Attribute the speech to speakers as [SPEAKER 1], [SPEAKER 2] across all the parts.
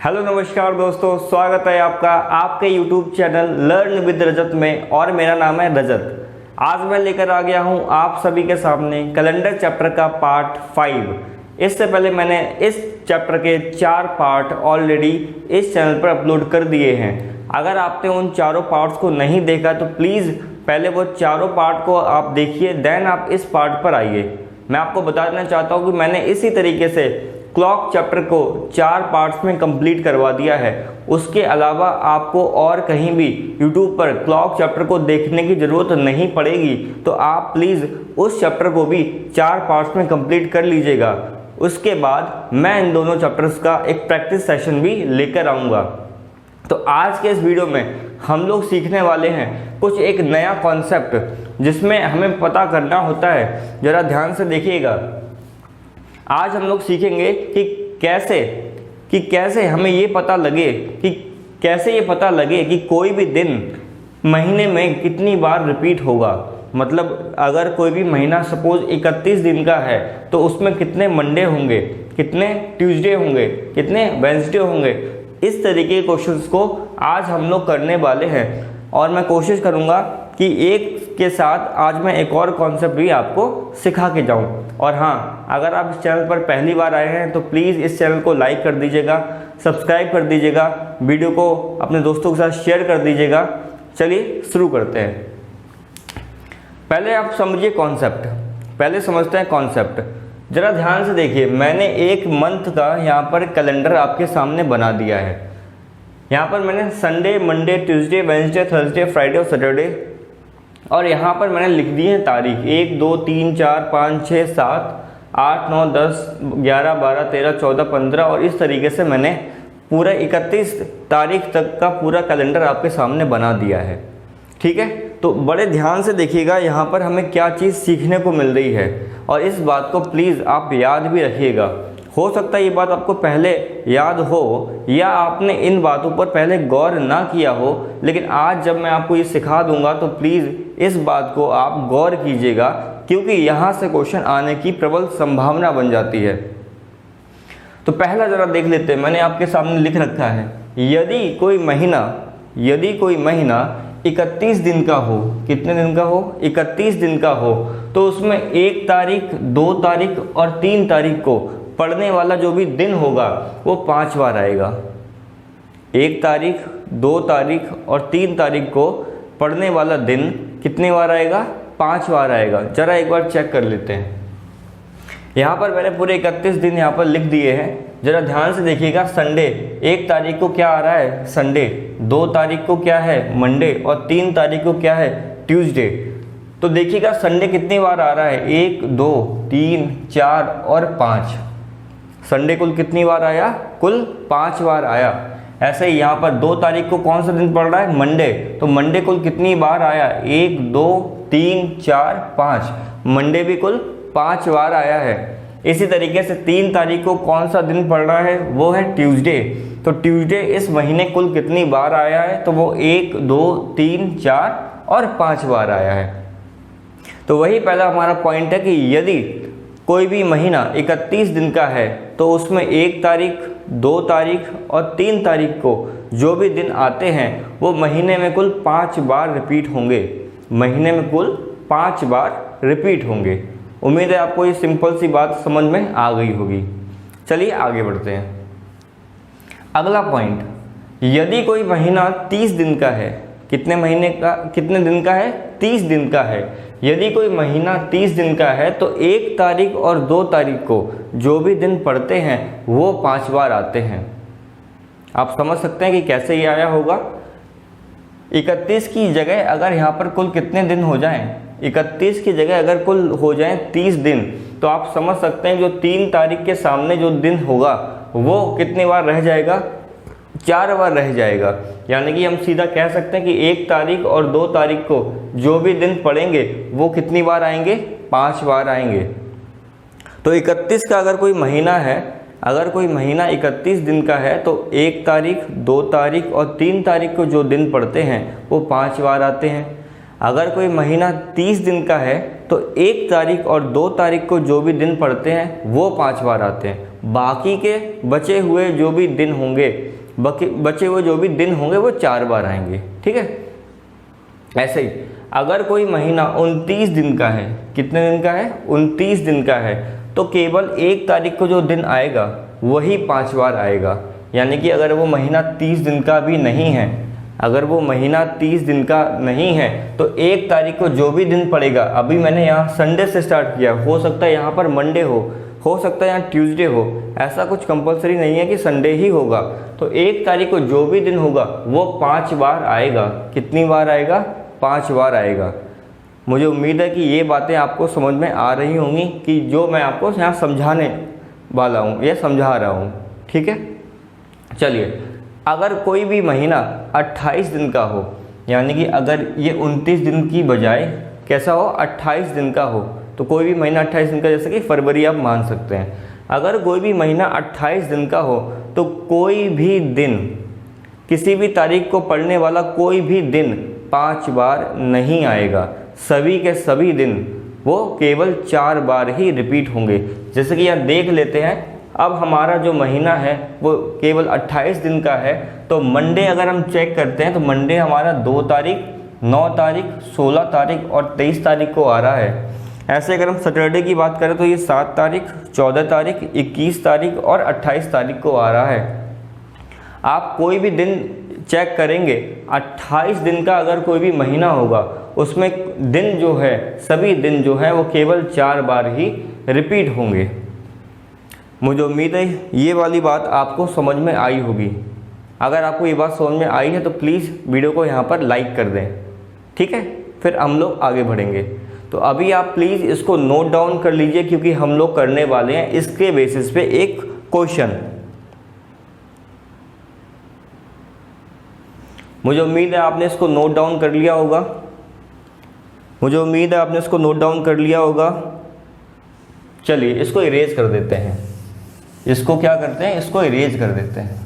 [SPEAKER 1] Hello नमस्कार दोस्तों, स्वागत है आपका आपके YouTube चैनल लर्न विद रजत में और मेरा नाम है रजत। आज मैं लेकर आ गया हूं आप सभी के सामने कैलेंडर चैप्टर का पार्ट 5। इससे पहले मैंने इस चैप्टर के 4 पार्ट ऑलरेडी इस चैनल पर अपलोड कर दिए हैं। अगर आपने उन चारों पार्ट्स को नहीं देखा तो प्लीज़ पहले वो चारों पार्ट को आप देखिए, देन आप इस पार्ट पर आइए। मैं आपको बता देना चाहता हूँ कि मैंने इसी तरीके से क्लॉक चैप्टर को 4 पार्ट्स में कंप्लीट करवा दिया है। उसके अलावा आपको और कहीं भी YouTube पर क्लॉक चैप्टर को देखने की ज़रूरत नहीं पड़ेगी, तो आप प्लीज़ उस चैप्टर को भी 4 पार्ट्स में कंप्लीट कर लीजिएगा। उसके बाद मैं इन दोनों चैप्टर्स का एक प्रैक्टिस सेशन भी लेकर आऊँगा। तो आज के इस वीडियो में हम लोग सीखने वाले हैं कुछ एक नया कॉन्सेप्ट जिसमें हमें पता करना होता है। ज़रा ध्यान से देखिएगा। आज हम लोग सीखेंगे कि कैसे हमें ये पता लगे कि कोई भी दिन महीने में कितनी बार रिपीट होगा। मतलब अगर कोई भी महीना सपोज 31 दिन का है तो उसमें कितने मंडे होंगे, कितने ट्यूसडे होंगे, कितने वेंसडे होंगे। इस तरीके के क्वेश्चंस को आज हम लोग करने वाले हैं और मैं कोशिश करूंगा कि एक के साथ आज मैं एक और कॉन्सेप्ट भी आपको सिखा के जाऊं। और हाँ, अगर आप इस चैनल पर पहली बार आए हैं तो प्लीज़ इस चैनल को लाइक कर दीजिएगा, सब्सक्राइब कर दीजिएगा, वीडियो को अपने दोस्तों के साथ शेयर कर दीजिएगा। चलिए शुरू करते हैं। पहले आप समझिए कॉन्सेप्ट, पहले समझते हैं कॉन्सेप्ट। ज़रा ध्यान से देखिए, मैंने एक मंथ का यहाँ पर कैलेंडर आपके सामने बना दिया है। यहाँ पर मैंने Sunday, Monday, Tuesday, Wednesday, Thursday, Friday और सैटरडे, और यहाँ पर मैंने लिख दी है तारीख 1, 2, 3, 4, 5, 6, 7, 8, 9, 10, 11, 12, 13, 14, 15 और इस तरीके से मैंने पूरा 31 तारीख तक का पूरा कैलेंडर आपके सामने बना दिया है। ठीक है, तो बड़े ध्यान से देखिएगा यहाँ पर हमें क्या चीज़ सीखने को मिल रही है और इस बात को प्लीज़ आप याद भी रखिएगा। हो सकता है ये बात आपको पहले याद हो या आपने इन बातों पर पहले गौर ना किया हो, लेकिन आज जब मैं आपको ये सिखा दूंगा तो प्लीज़ इस बात को आप गौर कीजिएगा, क्योंकि यहाँ से क्वेश्चन आने की प्रबल संभावना बन जाती है। तो पहला ज़रा देख लेते हैं, मैंने आपके सामने लिख रखा है, यदि कोई महीना 31 दिन का हो, कितने दिन का हो, 31 दिन का हो, तो उसमें 1 तारीख, 2 तारीख और 3 तारीख को पढ़ने वाला जो भी दिन होगा वो 5 बार आएगा। 1 तारीख, 2 तारीख और 3 तारीख को पढ़ने वाला दिन कितने बार आएगा? 5 बार आएगा। ज़रा एक बार चेक कर लेते हैं। यहाँ पर मैंने पूरे 31 दिन यहाँ पर लिख दिए हैं। ज़रा ध्यान से देखिएगा। संडे 1 तारीख को क्या आ रहा है? संडे। 2 तारीख को क्या है? मंडे। और 3 तारीख को क्या है? ट्यूसडे। तो देखिएगा संडे कितनी बार आ रहा है? 1, 2, 3, 4 और 5। संडे कुल कितनी बार आया? कुल 5 बार आया। ऐसे ही यहाँ पर 2 तारीख को कौन सा दिन पड़ रहा है? मंडे। तो मंडे कुल कितनी बार आया? 1, 2, 3, 4, 5। मंडे भी कुल 5 बार आया है। इसी तरीके से 3 तारीख को कौन सा दिन पड़ रहा है? वो है ट्यूसडे। तो ट्यूसडे इस महीने कुल कितनी बार आया है? तो वो 1, 2, 3, 4 और 5 बार आया है। तो वही पहला हमारा पॉइंट है कि यदि कोई भी महीना 31 दिन का है तो उसमें 1 तारीख, 2 तारीख और 3 तारीख को जो भी दिन आते हैं वो महीने में कुल 5 बार रिपीट होंगे। महीने में कुल 5 बार रिपीट होंगे। उम्मीद है आपको ये सिंपल सी बात समझ में आ गई होगी। चलिए आगे बढ़ते हैं। अगला पॉइंट, यदि कोई महीना 30 दिन का है, कितने दिन का है? 30 दिन का है। यदि कोई महीना 30 दिन का है तो 1 तारीख और 2 तारीख को जो भी दिन पड़ते हैं वो 5 बार आते हैं। आप समझ सकते हैं कि कैसे ये आया होगा। 31 की जगह अगर यहाँ पर कुल कितने दिन हो जाएं? 31 की जगह अगर कुल हो जाएं 30 दिन, तो आप समझ सकते हैं जो 3 तारीख के सामने जो दिन होगा वो कितनी बार रह जाएगा? 4 बार रह जाएगा। यानी कि हम सीधा कह सकते हैं कि 1 तारीख और 2 तारीख को जो भी दिन पड़ेंगे वो कितनी बार आएंगे? 5 बार आएंगे। तो 31 का अगर कोई महीना है, अगर कोई महीना 31 दिन का है तो 1 तारीख, 2 तारीख और 3 तारीख को जो दिन पड़ते हैं वो 5 बार आते हैं। अगर कोई महीना 30 दिन का है तो 1 तारीख और 2 तारीख को जो भी दिन पड़ते हैं वो 5 बार आते हैं। बाकी के बचे हुए जो भी दिन होंगे वो 4 बार आएंगे। ठीक है। ऐसे ही अगर कोई महीना 29 दिन का है, कितने दिन का है? 29 दिन का है, तो केवल 1 तारीख को जो दिन आएगा वही 5 बार आएगा। यानी कि अगर वो महीना 30 दिन का भी नहीं है, अगर वो महीना 30 दिन का नहीं है तो 1 तारीख को जो भी दिन पड़ेगा, अभी मैंने यहाँ संडे से स्टार्ट किया, हो सकता है यहाँ पर मंडे हो सकता है यहाँ ट्यूसडे हो, ऐसा कुछ कंपलसरी नहीं है कि संडे ही होगा। तो 1 तारीख को जो भी दिन होगा वो 5 बार आएगा। कितनी बार आएगा? 5 बार आएगा। मुझे उम्मीद है कि ये बातें आपको समझ में आ रही होंगी कि जो मैं आपको यहाँ समझाने वाला हूँ या समझा रहा हूँ। ठीक है। चलिए, अगर कोई भी महीना 28 दिन का हो, यानी कि अगर ये 29 दिन की बजाय कैसा हो? 28 दिन का हो, तो कोई भी महीना 28 दिन का, जैसे कि फरवरी आप मान सकते हैं। अगर कोई भी महीना 28 दिन का हो तो कोई भी दिन, किसी भी तारीख को पड़ने वाला कोई भी दिन 5 बार नहीं आएगा। सभी के सभी दिन वो केवल 4 बार ही रिपीट होंगे। जैसे कि यहाँ देख लेते हैं, अब हमारा जो महीना है वो केवल 28 दिन का है, तो मंडे अगर हम चेक करते हैं तो मंडे हमारा 2 तारीख, 9 तारीख, 16 तारीख और 23 तारीख को आ रहा है। ऐसे अगर हम सैटरडे की बात करें तो ये 7 तारीख, 14 तारीख, 21 तारीख और 28 तारीख को आ रहा है। आप कोई भी दिन चेक करेंगे, 28 दिन का अगर कोई भी महीना होगा उसमें दिन जो है, सभी दिन जो है वो केवल 4 बार ही रिपीट होंगे। मुझे उम्मीद है ये वाली बात आपको समझ में आई होगी। अगर आपको ये बात समझ में आई है तो प्लीज़ वीडियो को यहाँ पर लाइक कर दें। ठीक है, फिर हम लोग आगे बढ़ेंगे। तो अभी आप प्लीज़ इसको नोट डाउन कर लीजिए, क्योंकि हम लोग करने वाले हैं इसके बेसिस पे एक क्वेश्चन। मुझे उम्मीद है आपने इसको नोट डाउन कर लिया होगा। चलिए इसको इरेज कर देते हैं। इसको क्या करते हैं? इसको इरेज कर देते हैं।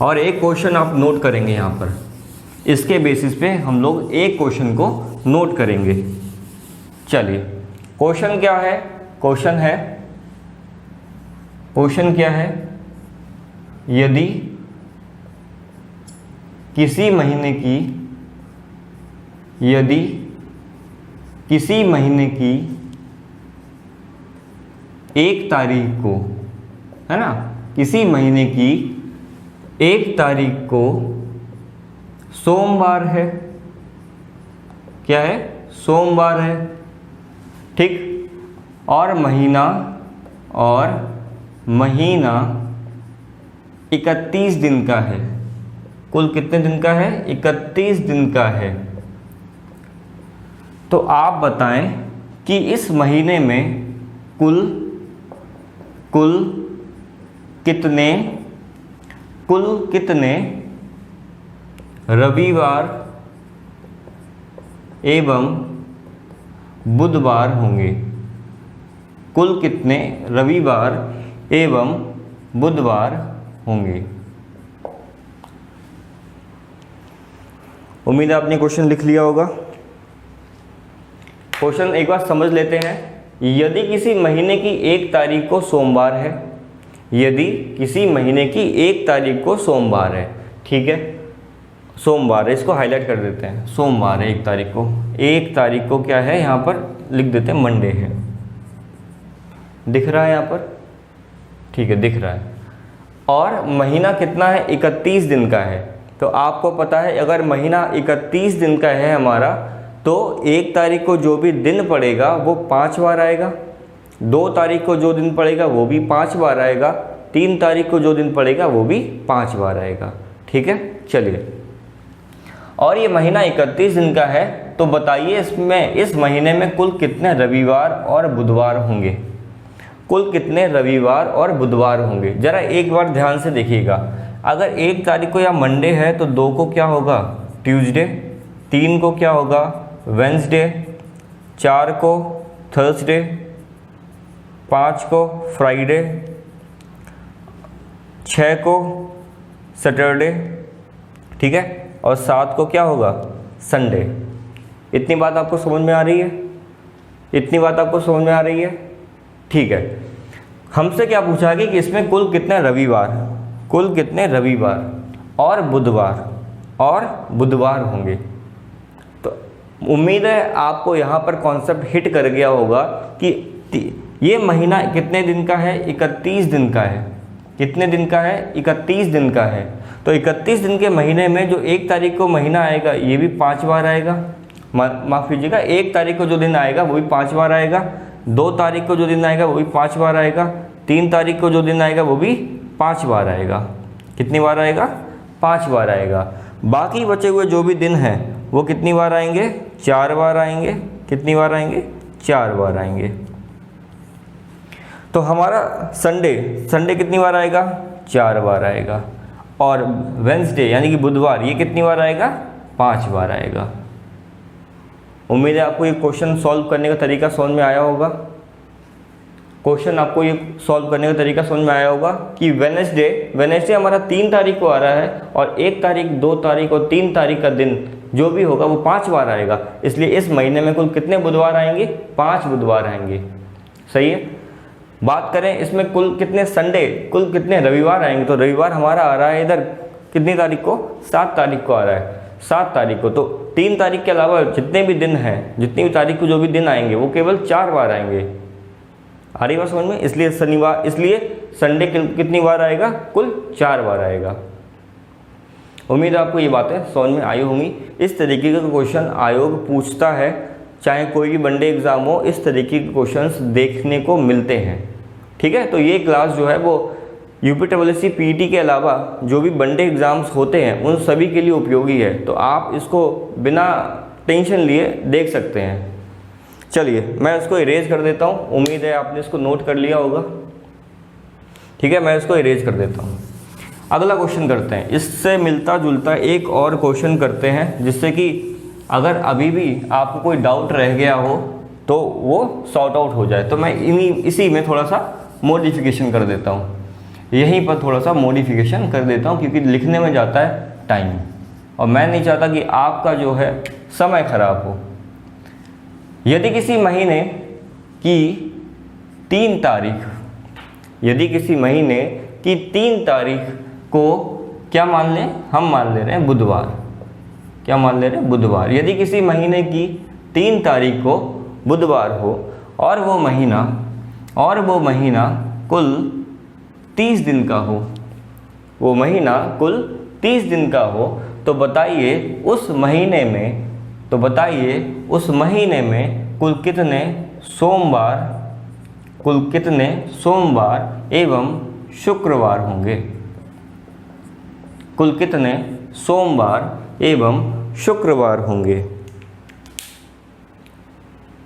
[SPEAKER 1] और एक क्वेश्चन आप नोट करेंगे यहाँ पर, इसके बेसिस पे हम लोग एक क्वेश्चन को नोट करेंगे। चलिए, क्वेश्चन क्या है? क्वेश्चन क्या है? यदि किसी महीने की 1 तारीख को, है ना, किसी महीने की 1 तारीख को सोमवार है। क्या है? सोमवार है। ठीक। और महीना 31 दिन का है। कुल कितने दिन का है? 31 दिन का है। तो आप बताएं कि इस महीने में कुल कितने रविवार एवं बुधवार होंगे। कुल कितने रविवार एवं बुधवार होंगे। उम्मीद है आपने क्वेश्चन लिख लिया होगा। क्वेश्चन एक बार समझ लेते हैं। यदि किसी महीने की 1 तारीख को सोमवार है, यदि किसी महीने की 1 तारीख को सोमवार है, ठीक है, सोमवार है, इसको हाईलाइट कर देते हैं, सोमवार है 1 तारीख को। 1 तारीख को क्या है, यहाँ पर लिख देते हैं मंडे है। दिख रहा है यहाँ पर? ठीक है, दिख रहा है। और महीना कितना है? 31 दिन का है। तो आपको पता है अगर महीना 31 दिन का है हमारा, तो 1 तारीख को जो भी दिन पड़ेगा वो 5 बार आएगा, 2 तारीख को जो दिन पड़ेगा वो भी 5 बार आएगा, 3 तारीख को जो दिन पड़ेगा वो भी 5 बार आएगा। ठीक है, चलिए। और ये महीना 31 दिन का है, तो बताइए इसमें, इस महीने में कुल कितने रविवार और बुधवार होंगे। कुल कितने रविवार और बुधवार होंगे, ज़रा एक बार ध्यान से देखिएगा। अगर 1 तारीख को या मंडे है तो 2 को क्या होगा? ट्यूसडे। 3 को क्या होगा? वेंसडे। 4 को थर्सडे। 5 को फ्राइडे। 6 को सैटरडे, ठीक है, और 7 को क्या होगा, संडे। इतनी बात आपको समझ में आ रही है? इतनी बात आपको समझ में आ रही है? ठीक है। हमसे क्या पूछा गया कि इसमें कुल कितने रविवार, कुल कितने रविवार और बुधवार होंगे। तो उम्मीद है आपको यहाँ पर कॉन्सेप्ट हिट कर गया होगा कि ये महीना कितने दिन का है, 31 दिन का है। कितने दिन का है, 31 दिन का है। तो 31 दिन के महीने में जो 1 तारीख को महीना आएगा ये भी 5 बार आएगा, माफ़ कीजिएगा, 1 तारीख को जो दिन आएगा वो भी 5 बार आएगा, 2 तारीख को जो दिन आएगा वो भी 5 बार आएगा, 3 तारीख को जो दिन आएगा वो भी 5 बार आएगा। कितनी बार आएगा, 5 बार आएगा। बाकी बचे हुए जो भी दिन हैं वो कितनी बार आएंगे, 4 बार आएंगे। कितनी बार आएंगे, 4 बार आएंगे। तो हमारा संडे कितनी बार आएगा, 4 बार आएगा। और वेंसडे यानी कि बुधवार, ये कितनी बार आएगा, 5 बार आएगा। उम्मीद है आपको ये क्वेश्चन सॉल्व करने का तरीका समझ में आया होगा। क्वेश्चन आपको ये सॉल्व करने का तरीका समझ में आया होगा कि वेनेसडे हमारा 3 तारीख को आ रहा है और 1 तारीख, 2 तारीख और 3 तारीख का दिन जो भी होगा वो 5 बार आएगा। इसलिए इस महीने में कुल कितने बुधवार आएंगे, 5 बुधवार आएंगे। सही है। बात करें इसमें कुल कितने कुल कितने रविवार आएंगे, तो रविवार हमारा आ रहा है इधर कितनी तारीख को, 7 तारीख को आ रहा है, 7 तारीख को। तो 3 तारीख के अलावा जितने भी दिन हैं, जितनी भी तारीख को जो भी दिन आएंगे वो केवल 4 बार आएंगे। आ रही बात समझ में? इसलिए संडे कितनी बार आएगा, कुल 4 बार आएगा। उम्मीद है आपको ये बातें समझ में आई होंगी। इस तरीके का क्वेश्चन आयोग पूछता है, चाहे कोई भी वनडे एग्ज़ाम हो, इस तरीके के क्वेश्चंस देखने को मिलते हैं। ठीक है। तो ये क्लास जो है वो UPSSC PET के अलावा जो भी वनडे एग्ज़ाम्स होते हैं उन सभी के लिए उपयोगी है। तो आप इसको बिना टेंशन लिए देख सकते हैं। चलिए मैं इसको इरेज कर देता हूँ। उम्मीद है आपने इसको नोट कर लिया होगा। ठीक है, मैं इसको इरेज कर देता हूँ। अगला क्वेश्चन करते हैं। इससे मिलता जुलता एक और क्वेश्चन करते हैं, जिससे कि अगर अभी भी आपको कोई डाउट रह गया हो तो वो सॉर्ट आउट हो जाए। तो मैं इसी में थोड़ा सा मॉडिफिकेशन कर देता हूँ, यहीं पर थोड़ा सा मॉडिफिकेशन कर देता हूँ, क्योंकि लिखने में जाता है टाइम और मैं नहीं चाहता कि आपका जो है समय खराब हो। यदि किसी महीने की 3 तारीख, यदि किसी महीने की 3 तारीख को क्या मान लें, हम मान ले रहे हैं बुधवार। क्या मान ले रहे हैं, बुधवार। यदि किसी महीने की 3 तारीख को बुधवार हो और वो महीना कुल 30 दिन का हो, वो महीना कुल 30 दिन का हो, तो बताइए उस महीने में कुल कितने सोमवार एवं शुक्रवार होंगे। कुल कितने सोमवार एवं शुक्रवार होंगे।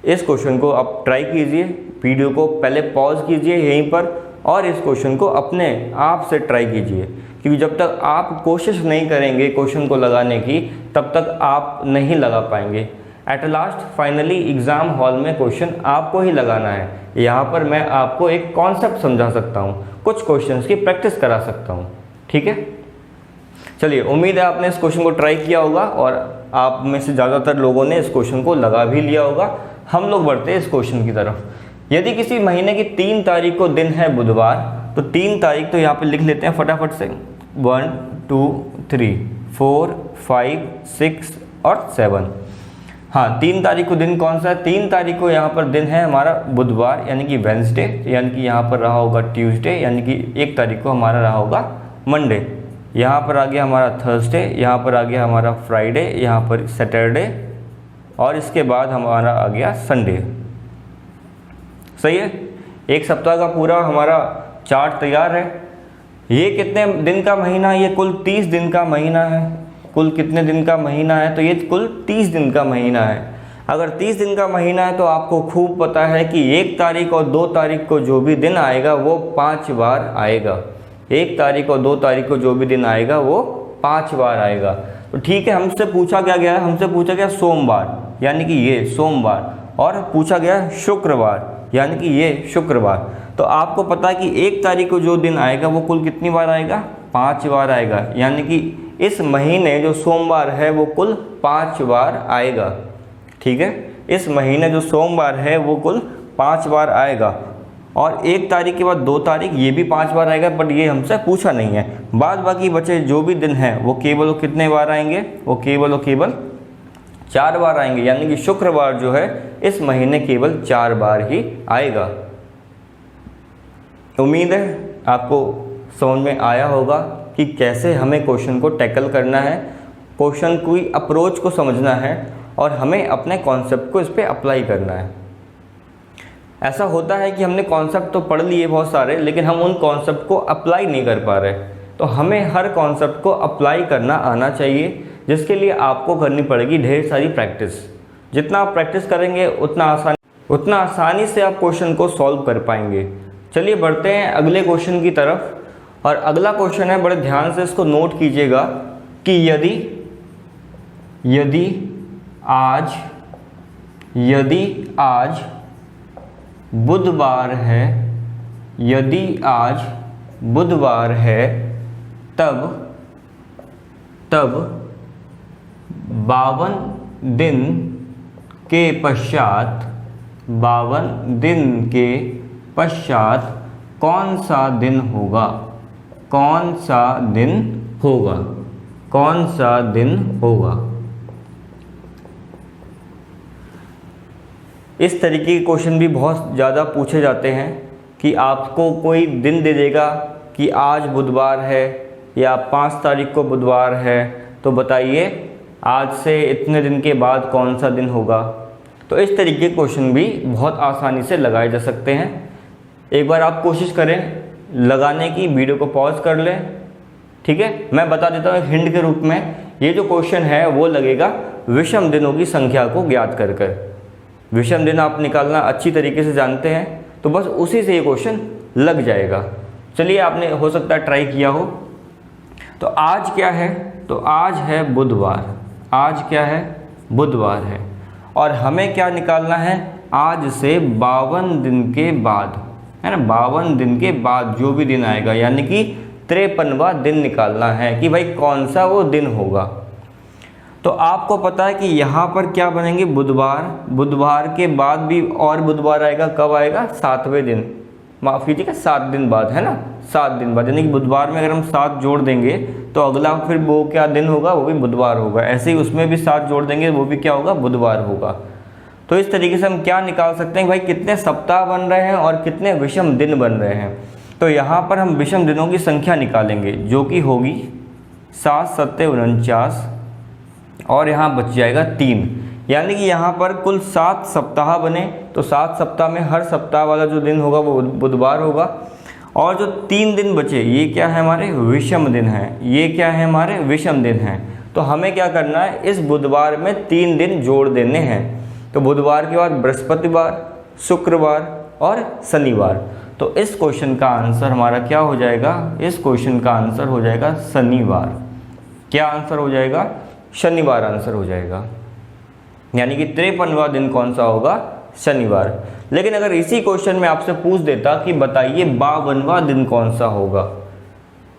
[SPEAKER 1] इस क्वेश्चन को आप ट्राई कीजिए, वीडियो को पहले पॉज कीजिए यहीं पर और इस क्वेश्चन को अपने आप से ट्राई कीजिए, क्योंकि जब तक आप कोशिश नहीं करेंगे क्वेश्चन को लगाने की तब तक आप नहीं लगा पाएंगे। At last finally exam hall में क्वेश्चन आपको ही लगाना है। यहाँ पर मैं आपको एक कॉन्सेप्ट समझा सकता हूँ, कुछ क्वेश्चंस की प्रैक्टिस करा सकता हूँ। ठीक है, चलिए उम्मीद है आपने इस क्वेश्चन को ट्राई किया होगा और आप में से ज़्यादातर लोगों ने इस क्वेश्चन को लगा भी लिया होगा। हम लोग बढ़ते हैं इस क्वेश्चन की तरफ। यदि किसी महीने की 3 तारीख को दिन है बुधवार, तो 3 तारीख तो यहाँ पे लिख लेते हैं फटाफट से, 1 2 3 4 5 6 और 7। हाँ, 3 तारीख को दिन कौन सा है, 3 तारीख को यहाँ पर दिन है हमारा बुधवार यानी कि वेंसडे, यानी कि यहाँ पर रहा होगा ट्यूसडे, यानी कि 1 तारीख को हमारा रहा होगा मंडे, यहाँ पर आ गया हमारा थर्सडे, यहाँ पर आ गया हमारा फ्राइडे, यहाँ पर सैटरडे और इसके बाद हमारा आ गया संडे। सही है, एक सप्ताह का पूरा हमारा चार्ट तैयार है। ये कितने दिन का महीना, ये कुल 30 दिन का महीना है। कुल कितने दिन का महीना है, तो ये कुल 30 दिन का महीना है। अगर 30 दिन का महीना है तो आपको खूब पता है कि 1 तारीख और 2 तारीख को जो भी दिन आएगा वो 5 बार आएगा। 1 तारीख और 2 तारीख को जो भी दिन आएगा वो 5 बार आएगा। तो ठीक है, हमसे पूछा क्या गया, हमसे पूछा गया सोमवार यानी कि ये सोमवार, और पूछा गया शुक्रवार यानी कि ये शुक्रवार। तो आपको पता है कि 1 तारीख को जो दिन आएगा वो कुल कितनी बार आएगा, 5 बार आएगा, यानी कि इस महीने जो सोमवार है वो कुल 5 बार आएगा। ठीक है, इस महीने जो सोमवार है वो कुल 5 बार आएगा। और 1 तारीख के बाद 2 तारीख ये भी 5 बार आएगा, बट ये हमसे पूछा नहीं है। बाद बाकी बचे जो भी दिन हैं वो केवल कितने बार आएंगे, वो केवल 4 बार आएंगे, यानी कि शुक्रवार जो है इस महीने केवल 4 बार ही आएगा। उम्मीद है आपको समझ में आया होगा कि कैसे हमें क्वेश्चन को टैकल करना है, क्वेश्चन की अप्रोच को समझना है और हमें अपने कॉन्सेप्ट को इस पर अप्लाई करना है। ऐसा होता है कि हमने कॉन्सेप्ट तो पढ़ लिए बहुत सारे, लेकिन हम उन कॉन्सेप्ट को अप्लाई नहीं कर पा रहे। तो हमें हर कॉन्सेप्ट को अप्लाई करना आना चाहिए, जिसके लिए आपको करनी पड़ेगी ढेर सारी प्रैक्टिस। जितना आप प्रैक्टिस करेंगे उतना आसानी से आप क्वेश्चन को सॉल्व कर पाएंगे। चलिए बढ़ते हैं अगले क्वेश्चन की तरफ। और अगला क्वेश्चन है, बड़े ध्यान से इसको नोट कीजिएगा कि यदि आज बुधवार है, यदि आज बुधवार है तब 52 दिन के पश्चात कौन सा दिन होगा, कौन सा दिन होगा। इस तरीके के क्वेश्चन भी बहुत ज़्यादा पूछे जाते हैं कि आपको कोई दिन दे देगा कि आज बुधवार है या 5 तारीख को बुधवार है, तो बताइए आज से इतने दिन के बाद कौन सा दिन होगा। तो इस तरीके के क्वेश्चन भी बहुत आसानी से लगाए जा सकते हैं। एक बार आप कोशिश करें लगाने की, वीडियो को पॉज कर लें। ठीक है, मैं बता देता हूँ एक हिंट के रूप में। ये जो क्वेश्चन है वो लगेगा विषम दिनों की संख्या को ज्ञात कर। विषम दिन आप निकालना अच्छी तरीके से जानते हैं, तो बस उसी से ये क्वेश्चन लग जाएगा। चलिए, आपने हो सकता है ट्राई किया हो। तो आज क्या है, तो आज है बुधवार। आज क्या है, बुधवार है। और हमें क्या निकालना है, आज से 52 दिन के बाद, है ना, 52 दिन के बाद जो भी दिन आएगा, यानी कि 53वां दिन निकालना है कि भाई कौन सा वो दिन होगा। तो आपको पता है कि यहाँ पर क्या बनेंगे, बुधवार के बाद भी और बुधवार आएगा। कब आएगा, 7वें दिन, माफ़ कीजिएगा 7 दिन बाद, है ना, 7 दिन बाद। यानी कि बुधवार में अगर हम 7 जोड़ देंगे तो अगला फिर वो क्या दिन होगा, वो भी बुधवार होगा। ऐसे ही उसमें भी 7 जोड़ देंगे, वो भी क्या होगा, बुधवार होगा। तो इस तरीके से हम क्या निकाल सकते हैं, भाई कितने सप्ताह बन रहे हैं और कितने विषम दिन बन रहे हैं। तो यहाँ पर हम विषम दिनों की संख्या निकालेंगे, जो कि होगी 7 7 49 और यहाँ बच जाएगा 3। यानी कि यहाँ पर कुल 7 सप्ताह बने। तो 7 सप्ताह में हर सप्ताह वाला जो दिन होगा वो बुधवार होगा। और जो 3 दिन बचे ये क्या है, हमारे विषम दिन हैं। ये क्या है, हमारे विषम दिन हैं। तो हमें क्या करना है, इस बुधवार में 3 दिन जोड़ देने हैं। तो बुधवार के बाद बृहस्पतिवार, शुक्रवार और शनिवार। तो इस क्वेश्चन का आंसर हमारा क्या हो जाएगा, इस क्वेश्चन का आंसर हो जाएगा शनिवार। क्या आंसर हो जाएगा, शनिवार आंसर हो जाएगा। यानी कि 53वां दिन कौन सा होगा, शनिवार। लेकिन अगर इसी क्वेश्चन में आपसे पूछ देता कि बताइए 52वां दिन कौन सा होगा,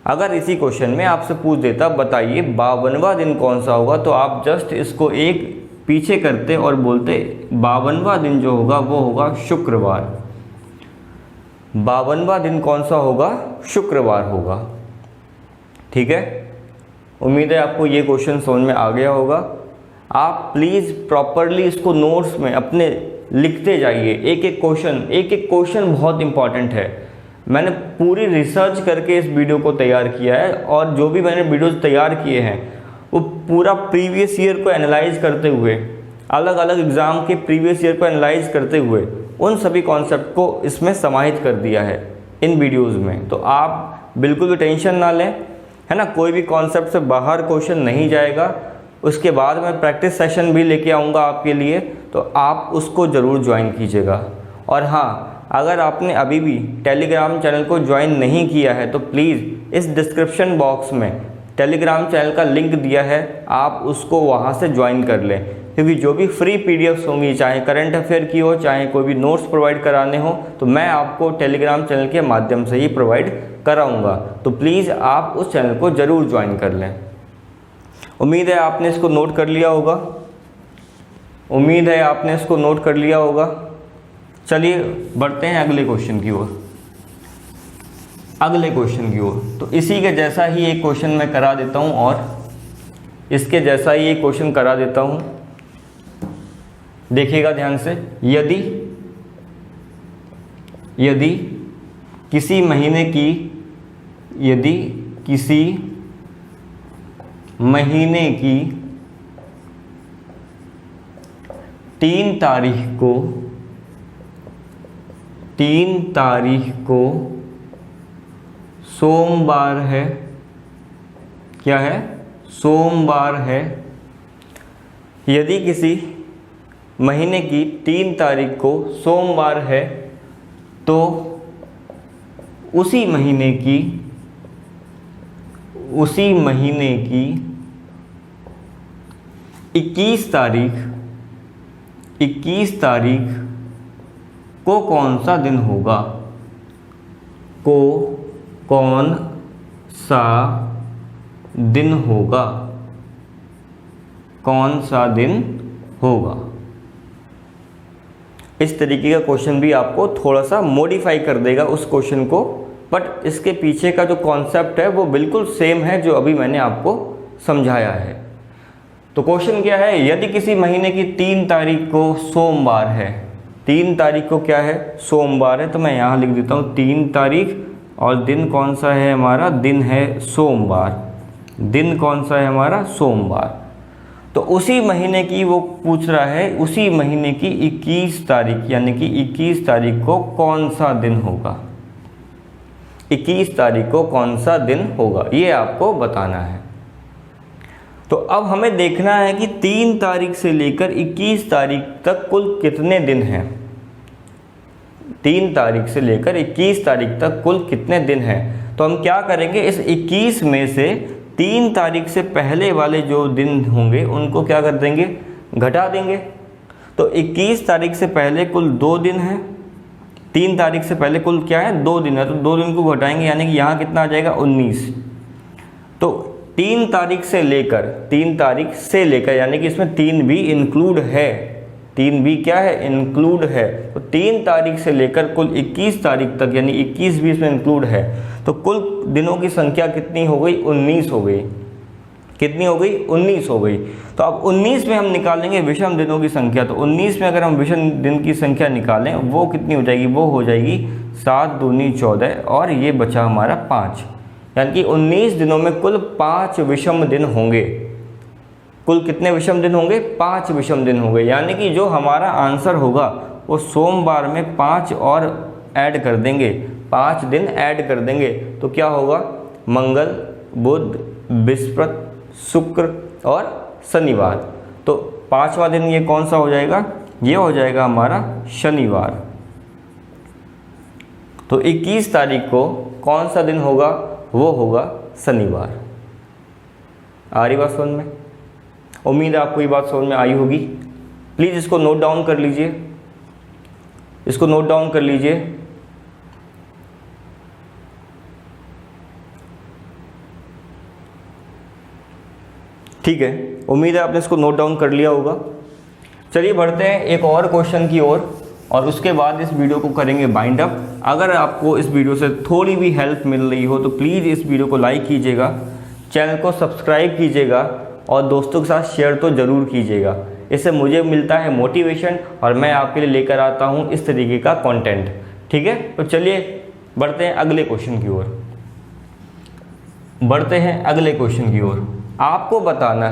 [SPEAKER 1] अगर इसी क्वेश्चन में आपसे पूछ देता बताइए 52वां दिन कौन सा होगा, तो आप जस्ट इसको एक पीछे करते और बोलते 52वां दिन जो होगा वो होगा शुक्रवार। 52वां दिन कौन सा होगा, शुक्रवार होगा। ठीक है, उम्मीद है आपको ये क्वेश्चन समझ में आ गया होगा। आप प्लीज़ प्रॉपरली इसको नोट्स में अपने लिखते जाइए। एक एक क्वेश्चन बहुत इंपॉर्टेंट है। मैंने पूरी रिसर्च करके इस वीडियो को तैयार किया है, और जो भी मैंने वीडियोस तैयार किए हैं वो पूरा प्रीवियस ईयर को एनालाइज करते हुए, अलग अलग एग्ज़ाम के प्रीवियस ईयर को एनालाइज करते हुए उन सभी कॉन्सेप्ट को इसमें समाहित कर दिया है इन वीडियोज़ में। तो आप बिल्कुल भी टेंशन ना लें, है ना, कोई भी कॉन्सेप्ट से बाहर क्वेश्चन नहीं जाएगा। उसके बाद मैं प्रैक्टिस सेशन भी लेके आऊँगा आपके लिए, तो आप उसको ज़रूर ज्वाइन कीजिएगा। और हाँ, अगर आपने अभी भी टेलीग्राम चैनल को ज्वाइन नहीं किया है तो प्लीज़ इस डिस्क्रिप्शन बॉक्स में टेलीग्राम चैनल का लिंक दिया है, आप उसको वहाँ से ज्वाइन कर लें। क्योंकि जो भी फ्री पीडीएफ्स होंगी, चाहे करंट अफेयर की हो, चाहे कोई भी नोट्स प्रोवाइड कराने हो, तो मैं आपको टेलीग्राम चैनल के माध्यम से ही प्रोवाइड कराऊंगा। तो प्लीज़ आप उस चैनल को ज़रूर ज्वाइन कर लें। उम्मीद है आपने इसको नोट कर लिया होगा, उम्मीद है आपने इसको नोट कर लिया होगा। चलिए बढ़ते हैं अगले क्वेश्चन की ओर, अगले क्वेश्चन की ओर। तो इसी के जैसा ही एक क्वेश्चन मैं करा देता हूं, और इसके जैसा ही एक क्वेश्चन करा देता हूं। देखिएगा ध्यान से। यदि किसी महीने की, यदि किसी महीने की 3 तारीख को सोमवार है, क्या है? सोमवार है। यदि किसी महीने की 3 तारीख को सोमवार है, तो उसी महीने की 21 तारीख को कौन सा दिन होगा? को कौन सा दिन होगा? कौन सा दिन होगा? इस तरीके का क्वेश्चन भी आपको थोड़ा सा मॉडिफाई कर देगा उस क्वेश्चन को, बट इसके पीछे का जो कॉन्सेप्ट है वो बिल्कुल सेम है जो अभी मैंने आपको समझाया है। तो क्वेश्चन क्या है? यदि किसी महीने की 3 तारीख को सोमवार है, 3 तारीख को क्या है? सोमवार है। तो मैं यहाँ लिख देता हूँ 3 तारीख, और दिन कौन सा है हमारा? दिन है सोमवार। दिन कौन सा है हमारा? सोमवार। तो उसी महीने की वो पूछ रहा है, उसी महीने की 21 तारीख, यानी कि 21 तारीख को कौन सा दिन होगा? 21 तारीख को कौन सा दिन होगा, ये आपको बताना है। तो अब हमें देखना है कि 3 तारीख से लेकर 21 तारीख तक कुल कितने दिन हैं। 3 तारीख से लेकर 21 तारीख तक कुल कितने दिन हैं। तो हम क्या करेंगे, इस 21 में से 3 तारीख से पहले वाले जो दिन होंगे उनको क्या कर देंगे? घटा देंगे। तो 21 तारीख से पहले कुल 2 दिन हैं, 3 तारीख से पहले कुल क्या है? 2 दिन है। तो 2 दिन को घटाएंगे, यानी कि यहाँ कितना आ जाएगा? 19। तो 3 तारीख से लेकर यानी कि इसमें 3 भी इंक्लूड है, 3 भी क्या है? इंक्लूड है। तो 3 तारीख से लेकर कुल 21 तारीख तक, यानी 21 भी इसमें इंक्लूड है। तो कुल दिनों की संख्या कितनी हो गई? 19 हो गई। कितनी हो गई? 19 हो गई। तो अब 19 में हम निकालेंगे विषम दिनों की संख्या। तो 19 में अगर हम विषम दिन की संख्या निकालें, वो कितनी हो जाएगी? वो हो जाएगी 7 दूनी 14, और ये बचा हमारा 5। यानी कि 19 दिनों में कुल 5 विषम दिन होंगे। कुल कितने विषम दिन होंगे? 5 विषम दिन होंगे। यानी कि जो हमारा आंसर होगा वो सोमवार में 5 और ऐड कर देंगे, 5 दिन ऐड कर देंगे। तो क्या होगा? मंगल, बुध, बृहस्पति, शुक्र और शनिवार। तो 5वां दिन ये कौन सा हो जाएगा? ये हो जाएगा हमारा शनिवार। तो 21 तारीख को कौन सा दिन होगा? वो होगा शनिवार। आ रही बात समझ में? उम्मीद है आपको ये बात समझ में आई होगी। प्लीज़ इसको नोट डाउन कर लीजिए, इसको नोट डाउन कर लीजिए। ठीक है, उम्मीद है आपने इसको नोट डाउन कर लिया होगा। चलिए बढ़ते हैं एक और क्वेश्चन की ओर, और उसके बाद इस वीडियो को करेंगे बाइंड अप। अगर आपको इस वीडियो से थोड़ी भी हेल्प मिल रही हो तो प्लीज़ इस वीडियो को लाइक कीजिएगा, चैनल को सब्सक्राइब कीजिएगा, और दोस्तों के साथ शेयर तो ज़रूर कीजिएगा। इससे मुझे मिलता है मोटिवेशन, और मैं आपके लिए लेकर आता हूँ इस तरीके का कंटेंट। ठीक है, तो चलिए बढ़ते हैं अगले क्वेश्चन की ओर, बढ़ते हैं अगले क्वेश्चन की ओर। आपको बताना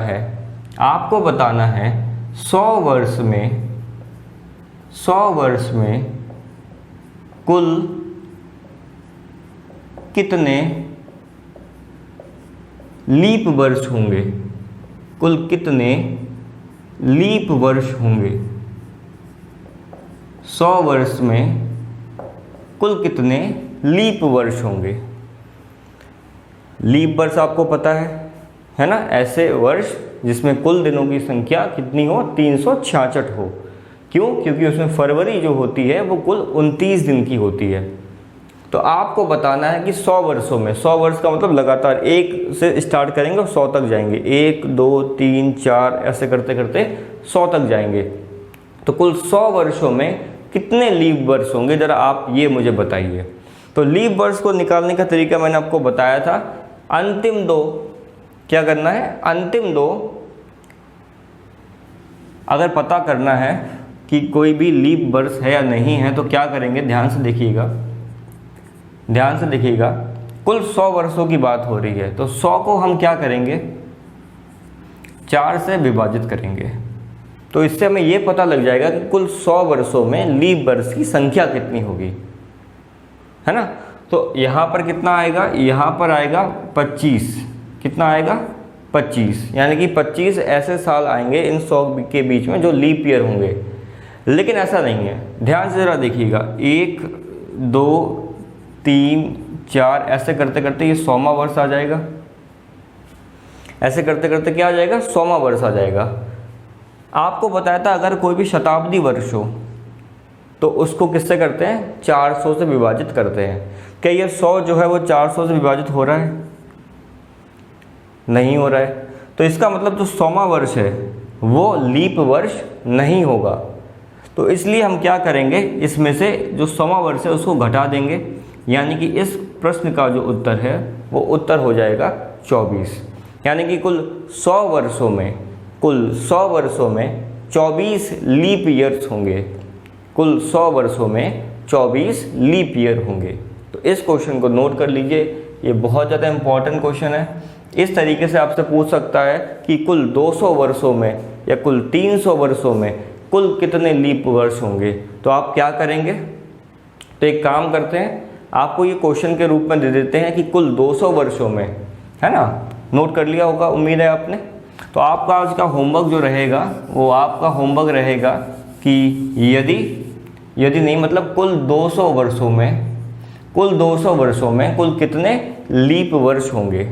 [SPEAKER 1] है 100 वर्ष में कुल कितने लीप वर्ष होंगे? कुल कितने लीप वर्ष होंगे? 100 वर्ष में कुल कितने लीप वर्ष होंगे? लीप वर्ष आपको पता है ना? ऐसे वर्ष जिसमें कुल दिनों की संख्या कितनी हो, 366 हो। क्यों? क्योंकि उसमें फरवरी जो होती है वो कुल 29 दिन की होती है। तो आपको बताना है कि 100 वर्षों में, 100 वर्ष का मतलब लगातार 1 से स्टार्ट करेंगे और 100 तक जाएंगे, 1 2 3 4 ऐसे करते करते 100 तक जाएंगे। तो कुल 100 वर्षों में कितने लीप वर्ष होंगे, ज़रा आप ये मुझे बताइए। तो लीप वर्ष को निकालने का तरीका मैंने आपको बताया था। अंतिम दो क्या करना है, अंतिम दो अगर पता करना है कि कोई भी लीप वर्ष है या नहीं है तो क्या करेंगे, ध्यान से देखिएगा, ध्यान से देखिएगा। कुल 100 वर्षों की बात हो रही है तो 100 को हम क्या करेंगे, 4 से विभाजित करेंगे। तो इससे हमें ये पता लग जाएगा कि कुल 100 वर्षों में लीप वर्ष की संख्या कितनी होगी, है ना। तो यहाँ पर कितना आएगा, यहाँ पर आएगा 25। कितना आएगा, 25, यानी कि 25 ऐसे साल आएंगे इन 100 के बीच में जो लीप ईयर होंगे। लेकिन ऐसा नहीं है, ध्यान से ज़रा देखिएगा, 1 2 3 4 ऐसे करते करते ये 100वां वर्ष आ जाएगा। ऐसे करते करते क्या आ जाएगा, 100वां वर्ष आ जाएगा। आपको बताया था अगर कोई भी शताब्दी वर्ष हो तो उसको किससे करते हैं, 400 से विभाजित करते हैं। क्या ये 100 जो है वो 400 से विभाजित हो रहा है, नहीं हो रहा है। तो इसका मतलब जो 100वां वर्ष है वो लीप वर्ष नहीं होगा। तो इसलिए हम क्या करेंगे, इसमें से जो 100वां वर्ष है उसको घटा देंगे, यानी कि इस प्रश्न का जो उत्तर है वो उत्तर हो जाएगा 24। यानी कि कुल 100 वर्षों में, कुल 100 वर्षों में 24 लीप ईयर्स होंगे। कुल 100 वर्षों में 24 लीप ईयर होंगे। तो इस क्वेश्चन को नोट कर लीजिए, ये बहुत ज़्यादा इंपॉर्टेंट क्वेश्चन है। इस तरीके से आपसे पूछ सकता है कि कुल 200 वर्षों में या कुल 300 वर्षों में कुल कितने लीप वर्ष होंगे। तो आप क्या करेंगे, तो एक काम करते हैं, आपको ये क्वेश्चन के रूप में दे देते हैं कि कुल 200 वर्षों में, है ना, नोट कर लिया होगा उम्मीद है आपने। तो आपका आज का होमवर्क जो रहेगा वो आपका होमवर्क रहेगा कि यदि नहीं मतलब कुल 200 वर्षों में, कुल 200 वर्षों में कुल कितने लीप वर्ष होंगे,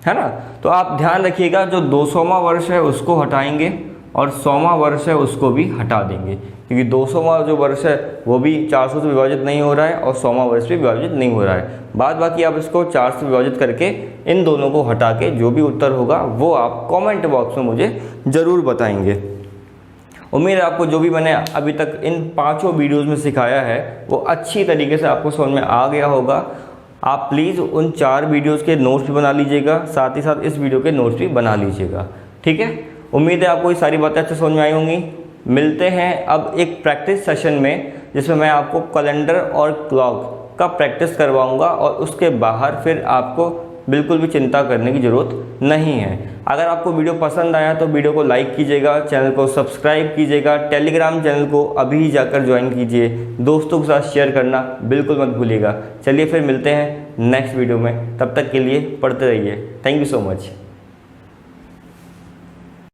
[SPEAKER 1] है ना। तो आप ध्यान रखिएगा, जो 200वां वर्ष है उसको हटाएंगे और 100वां वर्ष है उसको भी हटा देंगे, क्योंकि 200वां जो वर्ष है वो भी 400 से विभाजित नहीं हो रहा है और 100वां वर्ष भी विभाजित नहीं हो रहा है। बाद बाकी आप इसको 4 से विभाजित करके इन दोनों को हटा के जो भी उत्तर होगा वो आप कमेंट बॉक्स में मुझे ज़रूर बताएंगे। उम्मीद है आपको जो भी मैंने अभी तक इन 5 वीडियोज़ में सिखाया है वो अच्छी तरीके से आपको समझ में आ गया होगा। आप प्लीज़ उन 4 वीडियोज़ के नोट्स भी बना लीजिएगा, साथ ही साथ इस वीडियो के नोट्स भी बना लीजिएगा, ठीक है। उम्मीद है आपको ये सारी बातें अच्छे समझ में आई होंगी। मिलते हैं अब एक प्रैक्टिस सेशन में, जिसमें मैं आपको कैलेंडर और क्लॉक का प्रैक्टिस करवाऊंगा और उसके बाहर फिर आपको बिल्कुल भी चिंता करने की ज़रूरत नहीं है। अगर आपको वीडियो पसंद आया तो वीडियो को लाइक कीजिएगा, चैनल को सब्सक्राइब कीजिएगा, टेलीग्राम चैनल को अभी जाकर ज्वाइन कीजिए, दोस्तों के साथ शेयर करना बिल्कुल मत भूलिएगा। चलिए फिर मिलते हैं नेक्स्ट वीडियो में, तब तक के लिए पढ़ते रहिए। Thank you so much.